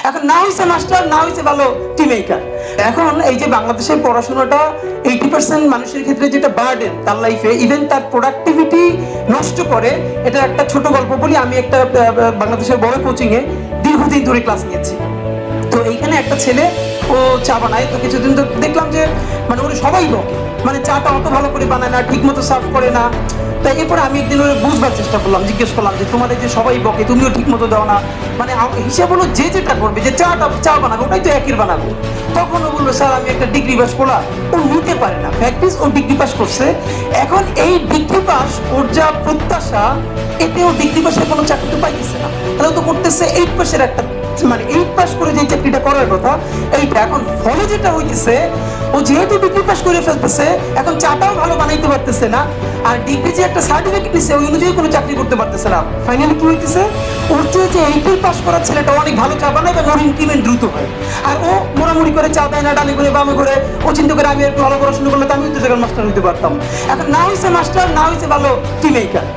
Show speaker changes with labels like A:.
A: এখন না হয়েছে মাস্টার, না হয়েছে ভালো টি মেকার। এখন এই যে বাংলাদেশের পড়াশোনাটা 80% মানুষের ক্ষেত্রে যেটা বার্ডেন তার লাইফে, ইভেন তার প্রোডাক্টিভিটি নষ্ট করে। এটা একটা ছোট গল্প বলি। আমি একটা বাংলাদেশের বড় কোচিংয়ে দীর্ঘদিন ধরে ক্লাস নিয়েছি। তো এইখানে একটা ছেলে, ও চা বানায়। তো কিছুদিন তো দেখলাম যে মানে ওরা সবাই বকে, মানে চাটা অত ভালো করে বানায় না, ঠিক মতো সার্ভ করে না। তাই এরপরে আমি একদিন ওরা বুঝবার চেষ্টা করলাম, জিজ্ঞেস করলাম যে তোমাদের যে সবাই বকে, তুমিও ঠিক মতো দাও না। মানে হিসাব হলো যে যেটা করবে, যে চা বানাবে ওটাই তো একই বানাবে। তখন ও বললো স্যার আমি একটা ডিগ্রি পাস করলাম। ও নিতে পারে না, প্র্যাকটিস ও ডিগ্রি পাস করছে। এখন এই ডিগ্রি পাস ওর যা প্রত্যাশা, এতে ও ডিগ্রি পাসের কোনো চাকরি তো পাইতেছে না। তাহলে তো করতেছে 8 পাসের একটা, মানে 8 পাস করে যে চাকরিটা করার কথা এইটা। এখন ফলে যেটা হইতেছে, ও যেহেতু ডিগ্রি পাস করে ফেলতেছে, এখন চাটাও ভালো বানাইতে পারতেছে না, আর ডিগ্রি যে একটা সার্টিফিকেট নিচ্ছে ওই অনুযায়ী কোনো চাকরি করতে পারতেছে না। ফাইনালি কি হইতেছে, ওর চেয়ে যে 8 পাস করা ছেলেটা অনেক ভালো চা বানায় এবং ওর ইনক্রিমেন্ট দ্রুত হয়। আর ও মোড়ামুড়ি করে চা দেয় না, ডালি করে বামে করে। ও চিন্তা করে আমি একটু ভালো পড়াশোনা করলে তো আমি তো মাস্টার হইতে পারতাম। এখন না হয়েছে মাস্টার, না হয়েছে ভালো টি মেকার।